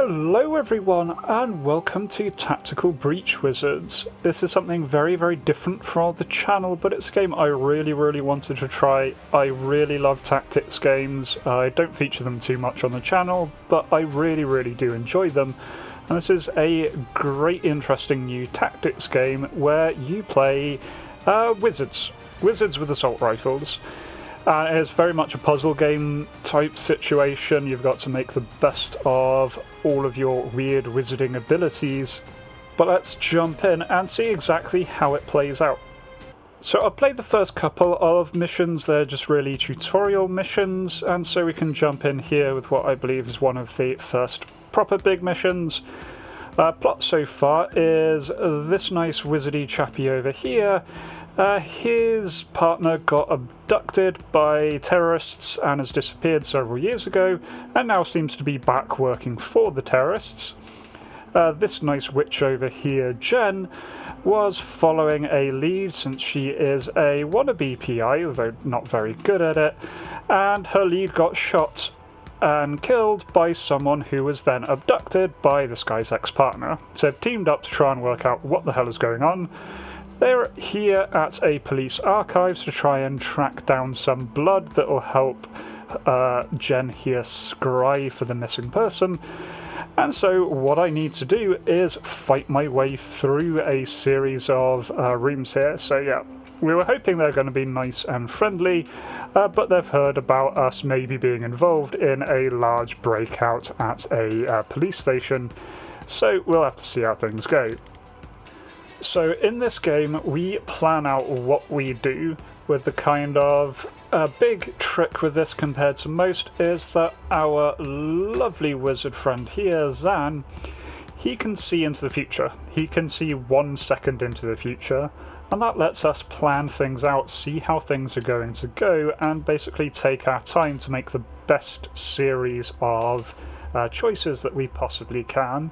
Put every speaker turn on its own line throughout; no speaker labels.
Hello everyone and welcome to Tactical Breach Wizards. This is something very different for the channel, but it's a game I really wanted to try. I really love tactics games. I don't feature them too much on the channel, but I really do enjoy them. And this is a great interesting new tactics game where you play wizards with assault rifles. It's very much a puzzle game type situation. You've got to make the best of all of your weird wizarding abilities. But let's jump in and see exactly how it plays out. So I've played the first couple of missions. They're just really tutorial missions, and so we can jump in here with what I believe is one of the first proper big missions. Plot so far is this nice wizardy chappy over here. His partner got abducted by terrorists and has disappeared several years ago, and now seems to be back working for the terrorists. This nice witch over here, Jen, was following a lead since she is a wannabe PI, although not very good at it, and her lead got shot and killed by someone who was then abducted by this guy's ex-partner. So they've teamed up to try and work out what the hell is going on. They're here at a police archives to try and track down some blood that will help Jen here scry for the missing person. And so what I need to do is fight my way through a series of rooms here. So yeah, we were hoping they're going to be nice and friendly, but they've heard about us maybe being involved in a large breakout at a police station. So we'll have to see how things go. So in this game, we plan out what we do, with the kind of big trick with this compared to most is that our lovely wizard friend here, Zan, he can see into the future. He can see 1 second into the future, and that lets us plan things out, see how things are going to go, and basically take our time to make the best series of choices that we possibly can.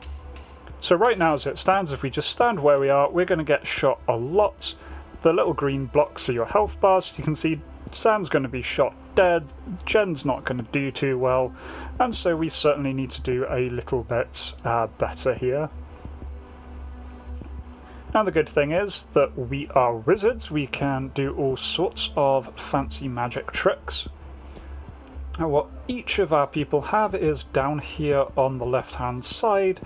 So right now as it stands, if we just stand where we are, we're going to get shot a lot. The little green blocks are your health bars. You can see Zan's going to be shot dead, Jen's not going to do too well, and so we certainly need to do a little bit better here. Now the good thing is that we are wizards. We can do all sorts of fancy magic tricks. And what each of our people have is down here on the left hand side.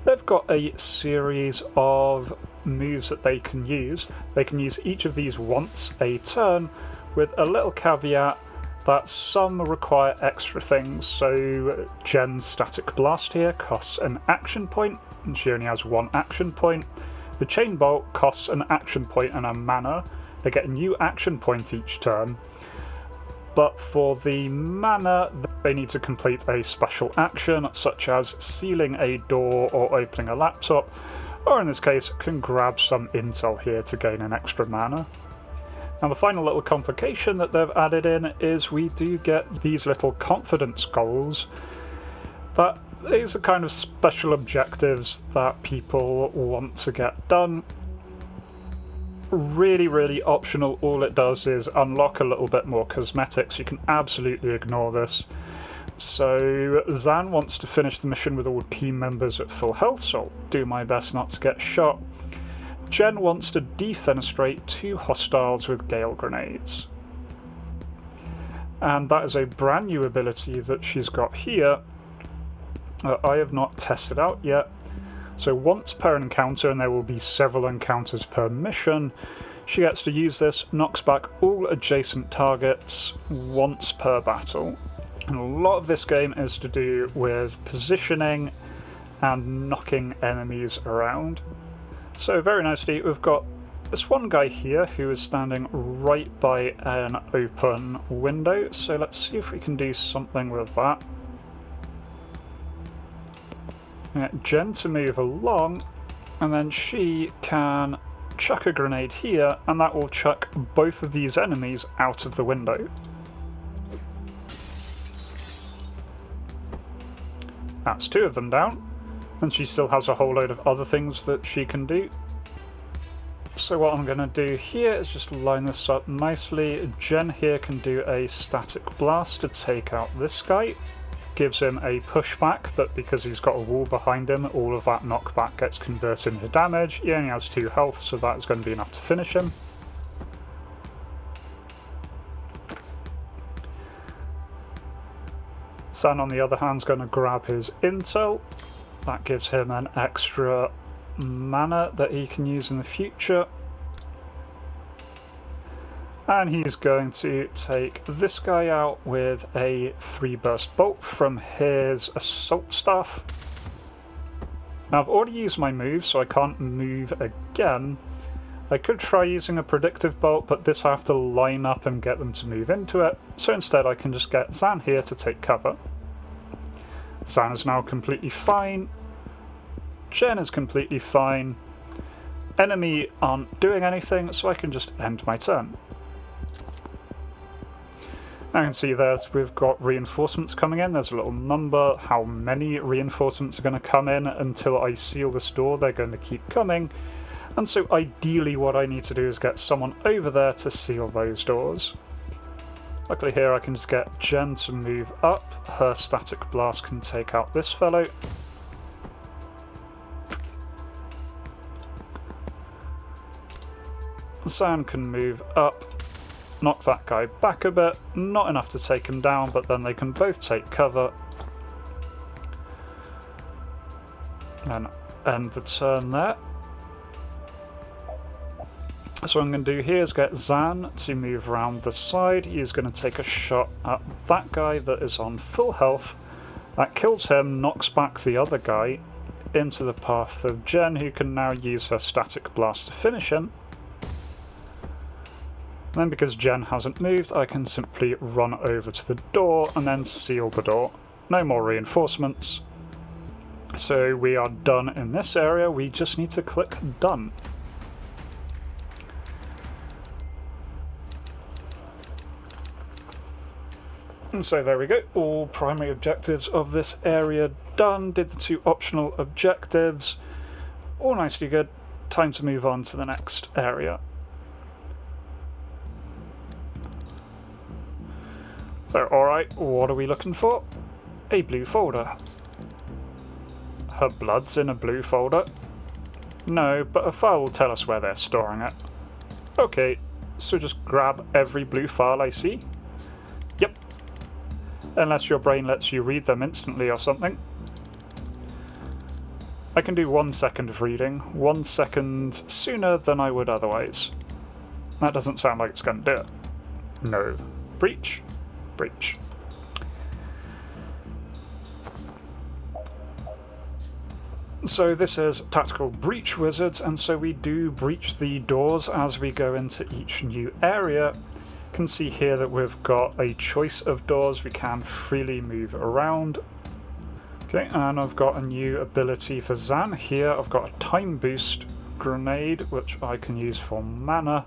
They've got a series of moves that they can use. They can use each of these once a turn, with a little caveat that some require extra things. So Jen's Static Blast here costs an action point, and she only has 1 action point. The Chain Bolt costs an action point and a mana. They get a new action point each turn. But for the mana, they need to complete a special action, such as sealing a door or opening a laptop, or in this case, can grab some intel here to gain an extra mana. Now the final little complication that they've added in is we do get these little confidence goals. But these are kind of special objectives that people want to get done. Really optional. All it does is unlock a little bit more cosmetics. You can absolutely ignore this. So Zan wants to finish the mission with all team members at full health, so I'll do my best not to get shot. Jen wants to defenestrate 2 hostiles with gale grenades. And that is a brand new ability that she's got here. I have not tested out yet. So once per encounter, and there will be several encounters per mission, she gets to use this, knocks back all adjacent targets once per battle. And a lot of this game is to do with positioning and knocking enemies around. So very nicely, we've got this one guy here who is standing right by an open window. So let's see if we can do something with that. Get Jen to move along, and then she can chuck a grenade here, and that will chuck both of these enemies out of the window. That's 2 of them down, and she still has a whole load of other things that she can do. So what I'm going to do here is just line this up nicely. Jen here can do a Static Blast to take out this guy. gives him a pushback, but because he's got a wall behind him, all of that knockback gets converted into damage. He only has 2 health, so that is going to be enough to finish him. Zan, on the other hand, is going to grab his intel. That gives him an extra mana that he can use in the future. And he's going to take this guy out with a 3-burst bolt from his assault staff. Now I've already used my move, so I can't move again. I could try using a predictive bolt, but this I have to line up and get them to move into it. So instead I can just get Zan here to take cover. Zan is now completely fine. Jen is completely fine. Enemy aren't doing anything, so I can just end my turn. I can see there we've got reinforcements coming in. There's a little number how many reinforcements are going to come in. Until I seal this door, they're going to keep coming. And so ideally what I need to do is get someone over there to seal those doors. Luckily here I can just get Jen to move up. Her static blast can take out this fellow. Zan can move up. Knock that guy back a bit, not enough to take him down, but then they can both take cover and end the turn there. So what I'm going to do here is get Zan to move around the side. He is going to take a shot at that guy that is on full health. That kills him, knocks back the other guy into the path of Jen, who can now use her static blast to finish him. And then because Jen hasn't moved, I can simply run over to the door and then seal the door. No more reinforcements. So we are done in this area, we just need to click done. And so there we go, all primary objectives of this area done. Did the 2 optional objectives. All nicely good. Time to move on to the next area. So, alright, what are we looking for? A blue folder. Her blood's in a blue folder? No, but a file will tell us where they're storing it. Okay, so just grab every blue file I see. Yep. Unless your brain lets you read them instantly or something. I can do 1 second of reading, 1 second sooner than I would otherwise. That doesn't sound like it's going to do it. No. Breach. Breach. So this is Tactical Breach Wizards, and so we do breach the doors as we go into each new area. You can see here that we've got a choice of doors. We can freely move around. Okay, and I've got a new ability for Zan here. I've got a time boost grenade, which I can use for mana,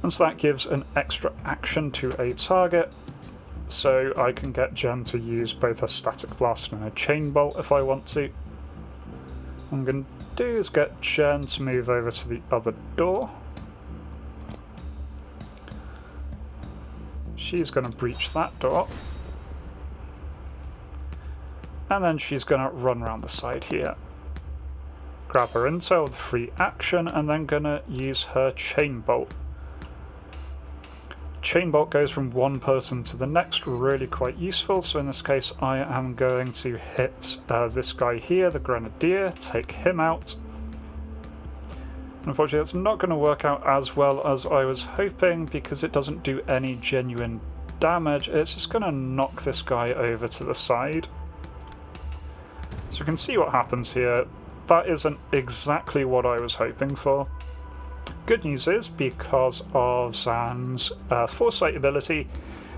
and so that gives an extra action to a target. So I can get Jen to use both a static blast and a chain bolt if I want to. What I'm going to do is get Jen to move over to the other door. She's going to breach that door. And then she's going to run around the side here. Grab her intel with free action, and then going to use her chain bolt. Chain bolt goes from one person to the next, really quite useful. So in this case I am going to hit this guy here, the Grenadier, take him out. Unfortunately it's not going to work out as well as I was hoping because it doesn't do any genuine damage. It's just going to knock this guy over to the side. So we can see what happens here. That isn't exactly what I was hoping for. Good news is, because of Zan's foresight ability,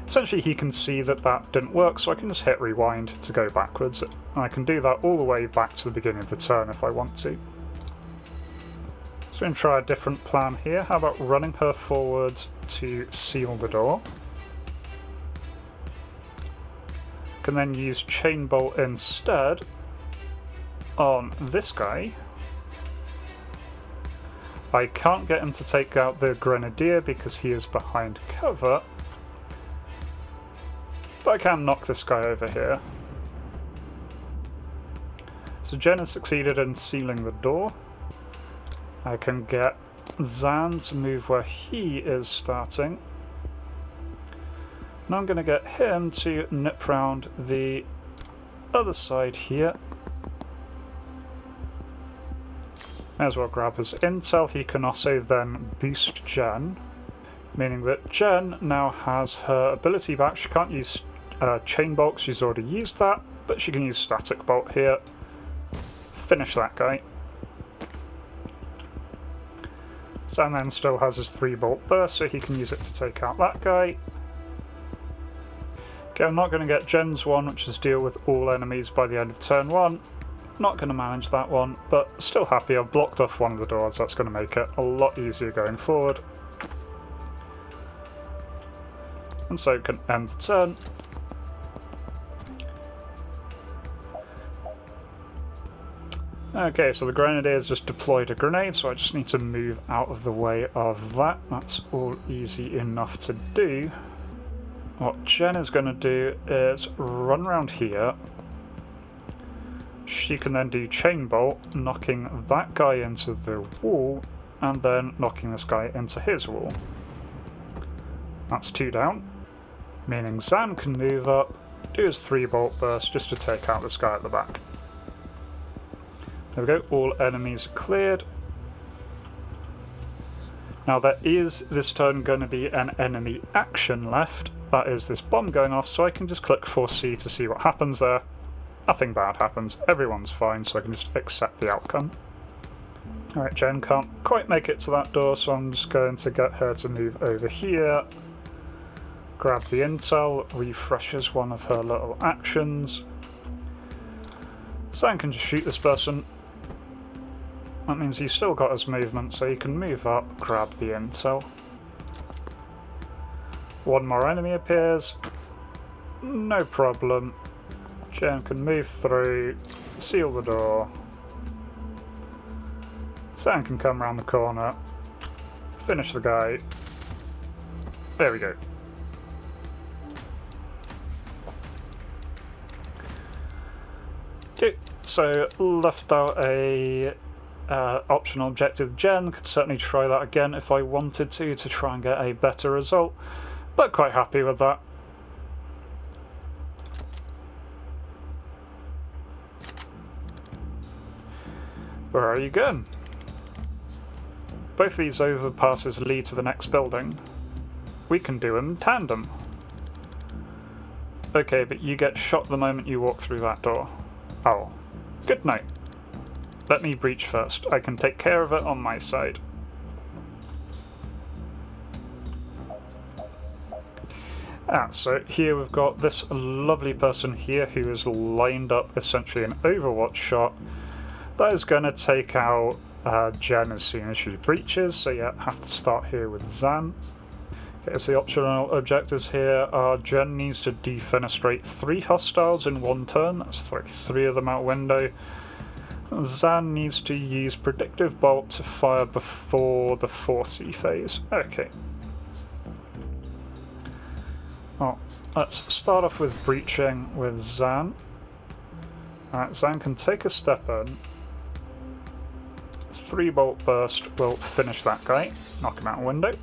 essentially he can see that that didn't work, so I can just hit rewind to go backwards. And I can do that all the way back to the beginning of the turn if I want to. So we're going to try a different plan here. How about running her forward to seal the door? Can then use Chain Bolt instead on this guy. I can't get him to take out the Grenadier because he is behind cover, but I can knock this guy over here. So Jen has succeeded in sealing the door. I can get Zan to move where he is starting. And I'm going to get him to nip round the other side here. May as well grab his intel. He can also then boost Jen, meaning that Jen now has her ability back. She can't use chain bolt, she's already used that, but she can use static bolt here. Finish that guy. Zan then still has his 3-bolt burst, so he can use it to take out that guy. Okay, I'm not going to get Jen's one, which is deal with all enemies by the end of turn 1. Not going to manage that one, but still happy I've blocked off one of the doors. That's going to make it a lot easier going forward. And so can end the turn. Okay, so the Grenadiers just deployed a grenade, so I just need to move out of the way of that. That's all easy enough to do. What Jen is going to do is run around here. She can then do chain bolt, knocking that guy into the wall, and then knocking this guy into his wall. That's 2 down, meaning Zan can move up, do his 3-bolt burst just to take out this guy at the back. There we go, all enemies are cleared. Now there is this turn going to be an enemy action left, that is this bomb going off, so I can just click 4C to see what happens there. Nothing bad happens, everyone's fine, so I can just accept the outcome. Alright, Jen can't quite make it to that door, so I'm just going to get her to move over here. Grab the intel, refreshes one of her little actions. Zan can just shoot this person. That means he's still got his movement, so he can move up, grab the intel. One more enemy appears. No problem. Jen can move through, seal the door. Zan can come around the corner, finish the guy. There we go. Okay, so left out a optional objective. Jen could certainly try that again if I wanted to try and get a better result, but quite happy with that. Where are you going? Both these overpasses lead to the next building. We can do them in tandem. Okay, but you get shot the moment you walk through that door. Oh, good night. Let me breach first. I can take care of it on my side. So here we've got this lovely person here who is lined up essentially an Overwatch shot. That is going to take out Jen as soon as she breaches, so yeah, have to start here with Zan. Okay, so the optional objectives here are Jen needs to defenestrate 3 hostiles in 1 turn, that's like 3 of them out window. Zan needs to use predictive bolt to fire before the 4C phase. Okay. Well, let's start off with breaching with Zan. Alright, Zan can take a step in. 3-bolt burst will finish that guy, knock him out a window.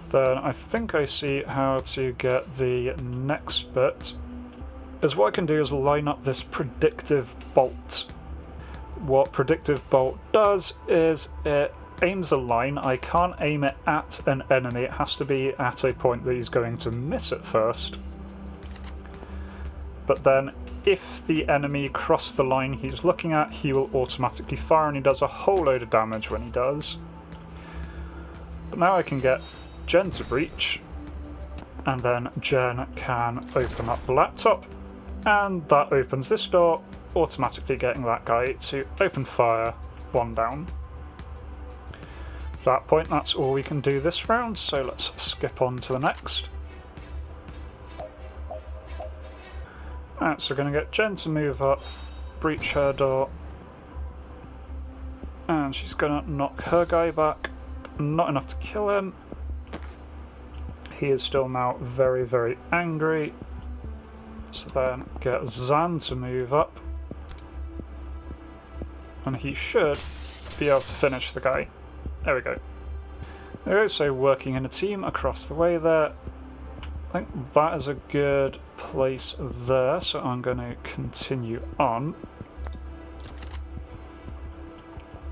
Then I think I see how to get the next bit. Is what I can do is line up this predictive bolt. What predictive bolt does is it aims a line. I can't aim it at an enemy, it has to be at a point that he's going to miss at first. But then if the enemy crossed the line he's looking at, he will automatically fire, and he does a whole load of damage when he does. But now I can get Jen to breach, and then Jen can open up the laptop, and that opens this door, automatically getting that guy to open fire, 1 down. At that point, that's all we can do this round, so let's skip on to the next. Alright, so we're going to get Jen to move up, breach her door, and she's going to knock her guy back. Not enough to kill him. He is still now very, very angry. Let's then get Zan to move up. And he should be able to finish the guy. There we go. There we go, so working in a team across the way there. I think that is a good place there, so I'm going to continue on.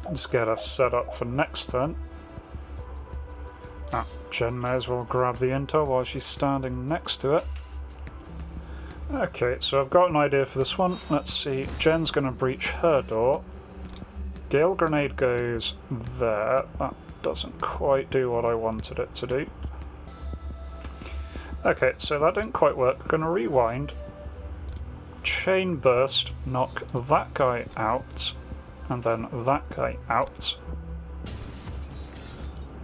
Let's get us set up for next turn. Jen may as well grab the intel while she's standing next to it. Okay, so I've got an idea for this one. Let's see, Jen's going to breach her door. Gale grenade goes there. That doesn't quite do what I wanted it to do. Okay, so that didn't quite work. We're going to rewind. Chain burst, knock that guy out, and then that guy out.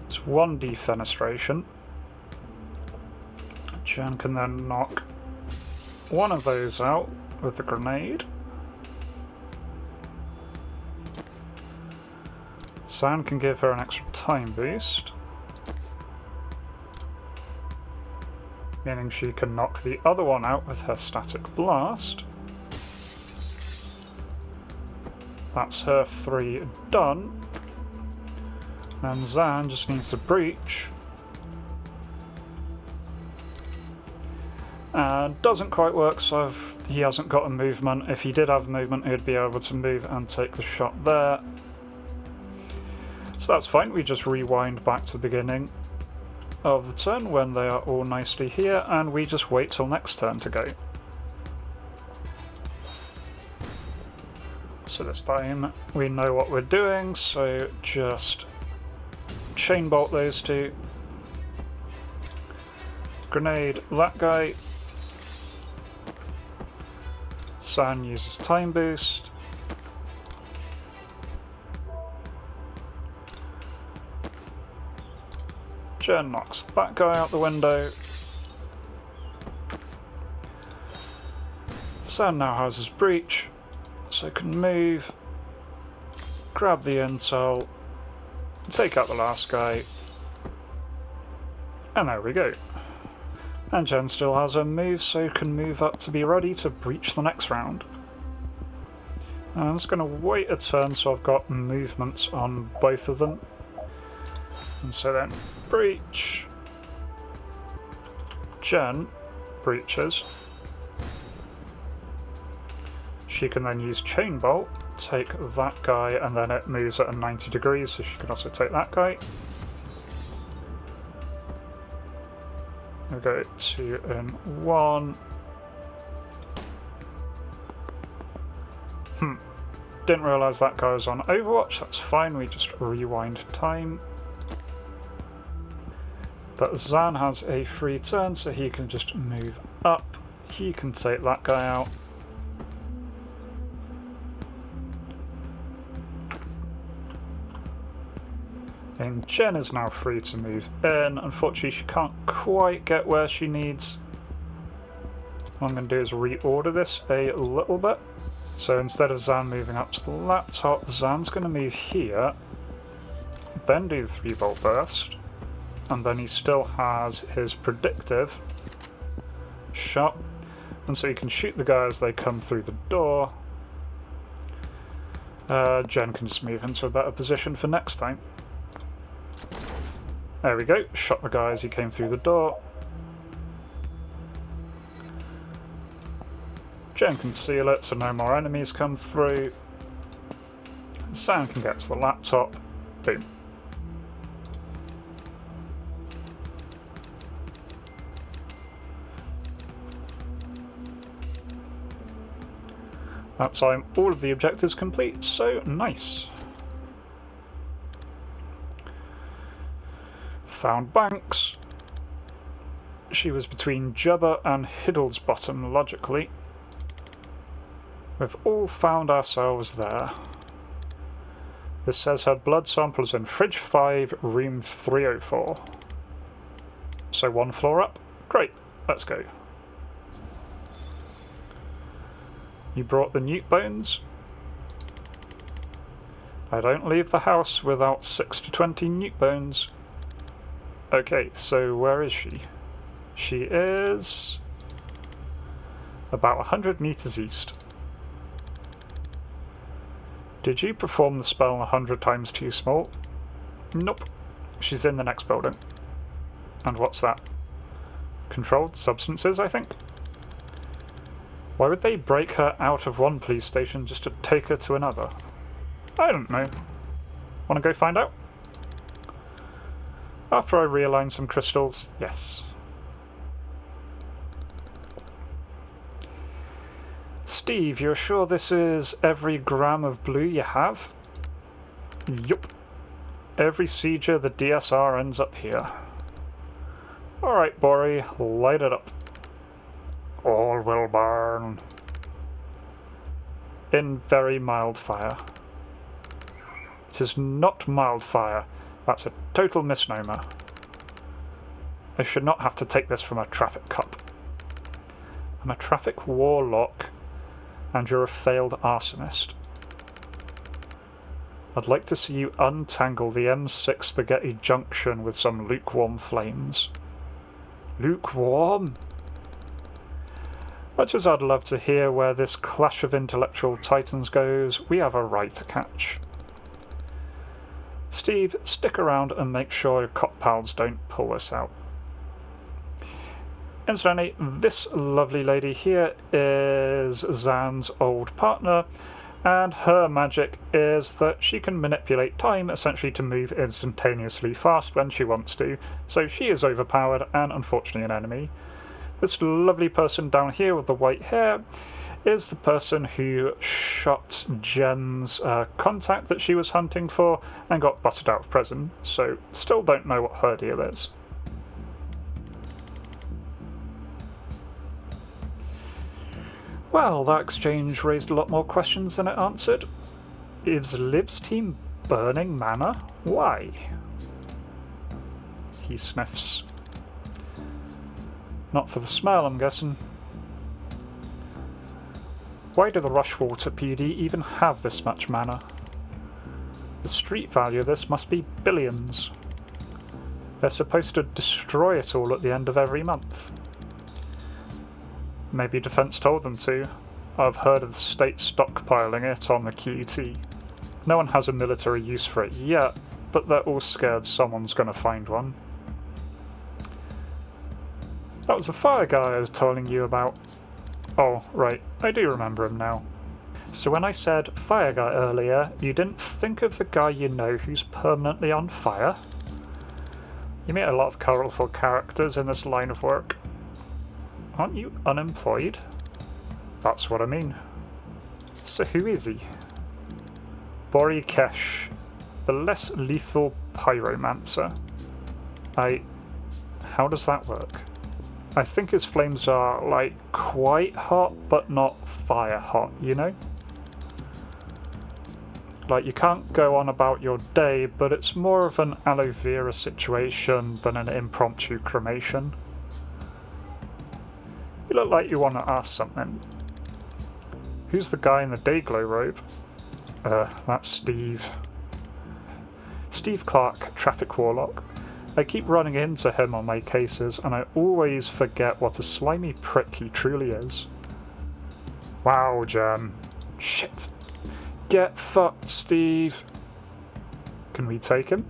It's one defenestration. Jen can then knock one of those out with the grenade. San can give her an extra time boost, meaning she can knock the other one out with her static blast. That's her 3 done. And Zan just needs to breach. Doesn't quite work, so he hasn't got a movement. If he did have movement, he'd be able to move and take the shot there. So that's fine, we just rewind back to the beginning of the turn when they are all nicely here, and we just wait till next turn to go. So this time we know what we're doing, so just chain bolt those two. Grenade that guy. San uses time boost. Jen knocks that guy out the window. San now has his breach, so can move, grab the intel, take out the last guy, and there we go. And Jen still has her move, so can move up to be ready to breach the next round. And I'm just going to wait a turn so I've got movements on both of them. And so then breach. Jen breaches. She can then use chain bolt, take that guy, and then it moves at a 90 degrees, so she can also take that guy. We'll go 2 in 1. Didn't realise that guy was on Overwatch, that's fine, we just rewind time. But Zan has a free turn, so he can just move up. He can take that guy out. And Jen is now free to move in. Unfortunately, she can't quite get where she needs. What I'm going to do is reorder this a little bit. So instead of Zan moving up to the laptop, Zan's going to move here, then do the 3-bolt burst, and then he still has his predictive shot, and so he can shoot the guys as they come through the door. Jen can just move into a better position for next time. There we go, shot the guy as he came through the door. Jen can seal it so no more enemies come through. Sam can get to the laptop. Boom. That time all of the objectives complete, so nice. Found Banks. She was between Jubber and Hiddlesbottom, logically. We've all found ourselves there. This says her blood sample is in Fridge 5, Room 304. So 1 floor up? Great, let's go. You brought the newt bones? I don't leave the house without 6 to 20 newt bones. Okay, so where is she? She is About 100 meters east. Did you perform the spell 100 times too small? Nope. She's in the next building. And what's that? Controlled substances, I think? Why would they break her out of one police station just to take her to another? I don't know. Want to go find out? After I realign some crystals, yes. Steve, you're sure this is every gram of blue you have? Yup. Every siege of the DSR ends up here. Alright, Bori, light it up. All will burn. In very mild fire. It is not mild fire. That's a total misnomer. I should not have to take this from a traffic cop. I'm a traffic warlock, and you're a failed arsonist. I'd like to see you untangle the M6 Spaghetti Junction with some lukewarm flames. Lukewarm? Much as I'd love to hear where this clash of intellectual titans goes, we have a ride to catch. Steve, stick around and make sure your cop pals don't pull us out. Incidentally, this lovely lady here is Zan's old partner, and her magic is that she can manipulate time essentially to move instantaneously fast when she wants to, so she is overpowered and unfortunately an enemy. This lovely person down here with the white hair is the person who shot Jen's contact that she was hunting for and got busted out of prison, so still don't know what her deal is. Well, that exchange raised a lot more questions than it answered. Is Liv's team burning mana? Why? He sniffs. Not for the smell, I'm guessing. Why do the Rushwater PD even have this much mana? The street value of this must be billions. They're supposed to destroy it all at the end of every month. Maybe Defense told them to. I've heard of the state stockpiling it on the QT. No one has a military use for it yet, but they're all scared someone's going to find one. That was the fire guy I was telling you about. Oh, right, I do remember him now. So when I said fire guy earlier, you didn't think of the guy you know who's permanently on fire? You meet a lot of colourful characters in this line of work. Aren't you unemployed? That's what I mean. So who is he? Bori Kesh, the less lethal pyromancer. How does that work? I think his flames are, like, quite hot, but not fire hot, you know? Like, you can't go on about your day, but it's more of an aloe vera situation than an impromptu cremation. You look like you want to ask something. Who's the guy in the Dayglow robe? That's Steve. Steve Clark, traffic warlock. I keep running into him on my cases, and I always forget what a slimy prick he truly is. Wow, Jen. Shit. Get fucked, Steve. Can we take him?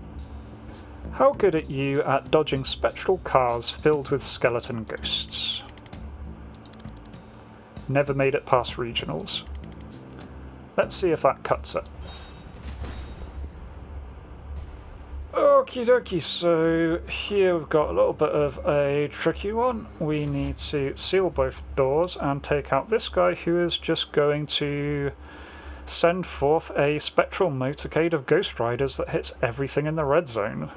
How good are you at dodging spectral cars filled with skeleton ghosts? Never made it past regionals. Let's see if that cuts it. Okie dokie, so here we've got a little bit of a tricky one. We need to seal both doors and take out this guy who is just going to send forth a spectral motorcade of Ghost Riders that hits everything in the red zone.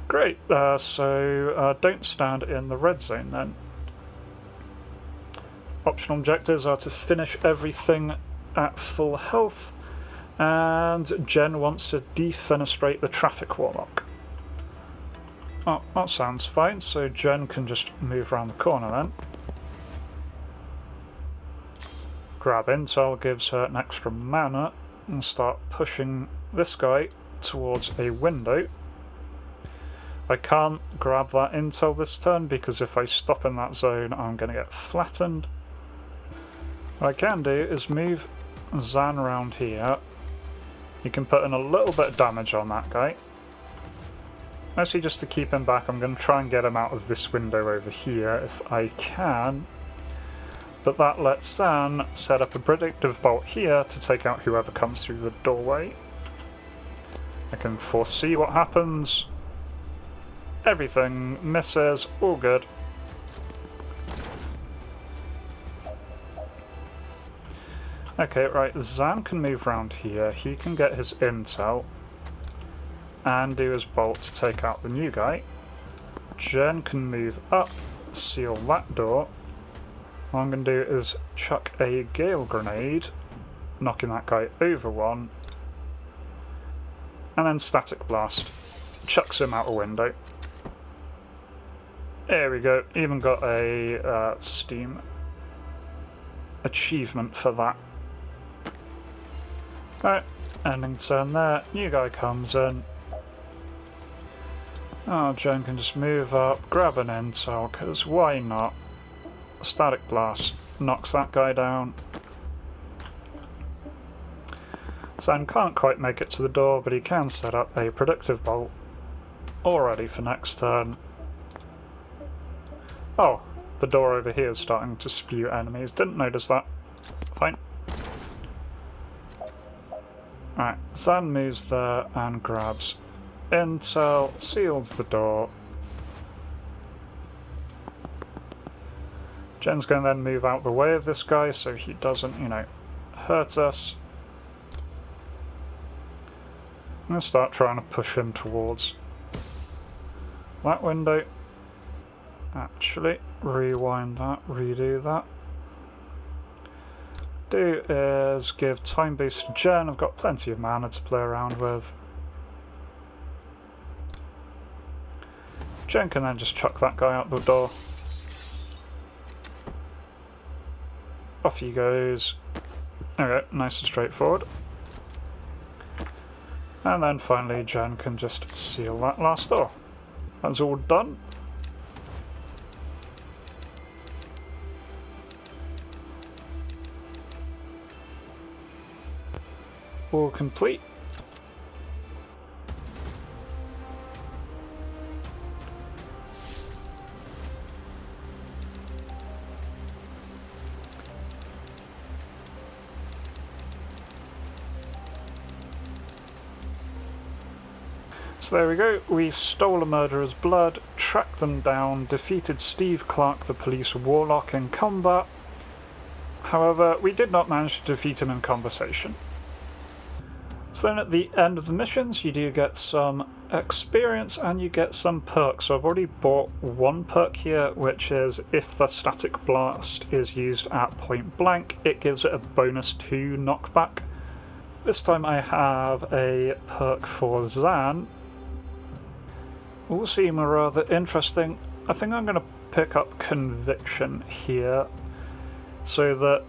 Great, so don't stand in the red zone then. Optional objectives are to finish everything at full health, and Jen wants to defenestrate the traffic warlock. Oh, that sounds fine, so Jen can just move around the corner then. Grab intel gives her an extra mana and start pushing this guy towards a window. I can't grab that intel this turn because if I stop in that zone I'm going to get flattened, What I can do is move Zan around here. You can put in a little bit of damage on that guy. Mostly just to keep him back. I'm going to try and get him out of this window over here if I can. But that lets Zan set up a predictive bolt here to take out whoever comes through the doorway. I can foresee what happens. Everything misses, all good. Okay, right, Zan can move around here. He can get his intel and do his bolt to take out the new guy. Jen can move up, seal that door. What I'm going to do is chuck a gale grenade, knocking that guy over one, and then static blast, chucks him out a window. There we go, even got a Steam achievement for that. Alright, ending turn there, new guy comes in. Oh, Jen can just move up, grab an intel, because why not? Static blast knocks that guy down. Zan can't quite make it to the door, but he can set up a predictive bolt. All ready for next turn. Oh, the door over here is starting to spew enemies. Didn't notice that. Fine. Alright, Zan moves there and grabs intel, seals the door. Jen's going to then move out the way of this guy so he doesn't, you know, hurt us. I'm going to start trying to push him towards that window. Actually, rewind that, redo that. Do is give time boost to Jen. I've got plenty of mana to play around with. Jen can then just chuck that guy out the door. Off he goes. Okay, nice and straightforward. And then finally Jen can just seal that last door. That's all done. All complete. So there we go, we stole a murderer's blood, tracked them down, defeated Steve Clark, the police warlock, in combat. However, we did not manage to defeat him in conversation. So then at the end of the missions you do get some experience and you get some perks. So I've already bought one perk here, which is if the static blast is used at point blank, it gives it a bonus 2 knockback. This time I have a perk for Zan. All seem rather interesting. I think I'm going to pick up Conviction here, so that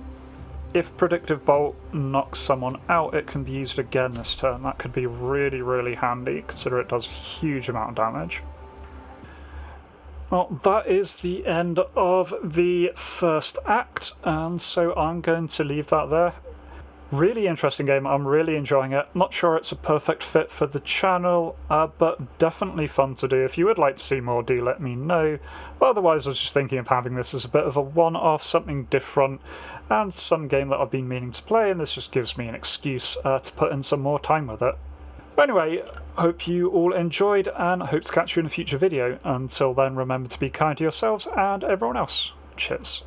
if Predictive Bolt knocks someone out, it can be used again this turn. That could be really, really handy, considering it does a huge amount of damage. Well, that is the end of the first act, and so I'm going to leave that there. Really interesting game, I'm really enjoying it. Not sure it's a perfect fit for the channel, but definitely fun to do. If you would like to see more, do let me know. But otherwise, I was just thinking of having this as a bit of a one-off, something different, and some game that I've been meaning to play, and this just gives me an excuse to put in some more time with it. So anyway, hope you all enjoyed, and hope to catch you in a future video. Until then, remember to be kind to yourselves and everyone else. Cheers.